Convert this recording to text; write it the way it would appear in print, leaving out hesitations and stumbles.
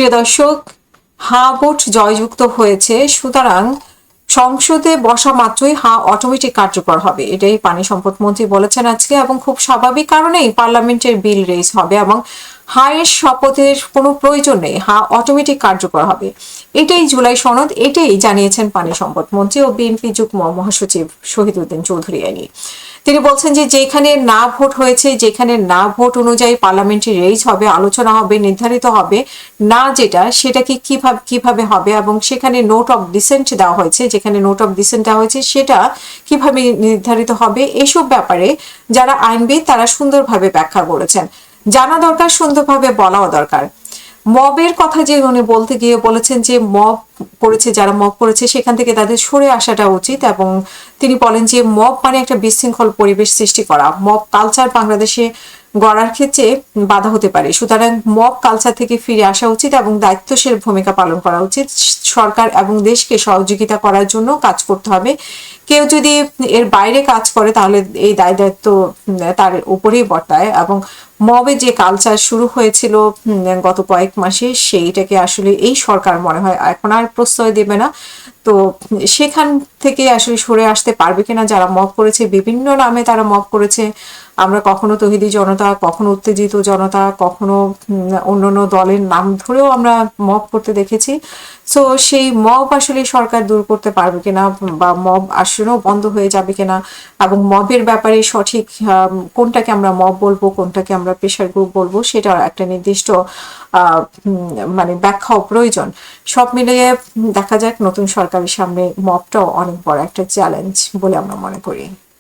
প্রিয় দর্শক, হা ভোট জয়যুক্ত হয়েছে, সুতরাং সংসদে বসা মাত্রই হা অটোমেটিক কার্যকর হবে, এটাই পানি সম্পদ মন্ত্রী বলেছেন আজকে। এবং খুব স্বাভাবিক কারণেই পার্লামেন্টের বিল রেজ হবে এবং হায়ের শপথের কোনো প্রয়োজন নেই, হা অটোমেটিক কার্যকর হবে। এটাই জুলাই সনদ, এটাই জানিয়েছেন পানি সম্পদ মন্ত্রী ও বিএনপি যুগ্ম মহাসচিব শহীদউদ্দিন চৌধুরী আলী। তিনি বলছেন যে যেখানে না ভোট হয়েছে, যেখানে না ভোট অনুযায়ী পার্লামেন্টে রেইজ হবে, আলোচনা হবে, নির্ধারিত হবে না যেটা, সেটাকে কিভাবে হবে, এবং সেখানে নোট অফ ডিসেন্ট দেওয়া হয়েছে, যেখানে নোট অফ ডিসেন্ট দেওয়া হয়েছে সেটা কিভাবে নির্ধারিত হবে, এসব ব্যাপারে যারা আইনবিদ তারা সুন্দরভাবে ব্যাখ্যা করেছেন। জানা দরকার, সুন্দরভাবে বলাও দরকার। মবের কথা যে উনি বলতে গিয়ে বলেছেন যে মব করেছে, যারা মব করেছে সেখান থেকে তাদের সরে আসাটা উচিত। এবং তিনি বলেন যে মব মানে একটা বিশৃঙ্খল পরিবেশ সৃষ্টি করা, মব কালচার বাংলাদেশে গড়ার ক্ষেত্রে বাধা হতে পারে। সুতরাং মব কালচার থেকে ফিরে আসা উচিত এবং দায়িত্বশীল ভূমিকা পালন করা উচিত। সরকার এবং দেশকে সহযোগিতা করার জন্য কাজ করতে হবে। কেউ যদি এর বাইরে কাজ করে তাহলে এই দায় দায়িত্ব তার উপরেই বর্তায়। এবং মবে যে কালচার শুরু হয়েছিল গত কয়েক মাসে, সেইটাকে আসলে এই সরকার মনে হয় এখন আর প্রশ্রয় দেবে না। তো সেখান থেকে আসলে সরে আসতে পারবে কিনা, যারা মব করেছে, বিভিন্ন নামে তারা মব করেছে। আমরা কখনো তৌহিদি জনতা, কখনো উত্তেজিত জনতা, কখনো অন্যান্য দলের নাম ধরেও আমরা মব করতে দেখেছি। সো সেই মব আসলে সরকার দূর করতে পারবে কিনা, বা মব আসলেও বন্ধ হয়ে যাবে কিনা, এবং মবের ব্যাপারে সঠিক কোনটাকে আমরা মব বলবো, কোনটাকে আমরা প্রেশার গ্রুপ বলবো, সেটা একটা নির্দিষ্ট মানে ব্যাখ্যাও প্রয়োজন। সব মিলিয়ে দেখা যাক, নতুন সরকারের সামনে মবটাও অনেক বড় একটা চ্যালেঞ্জ বলে আমরা মনে করি।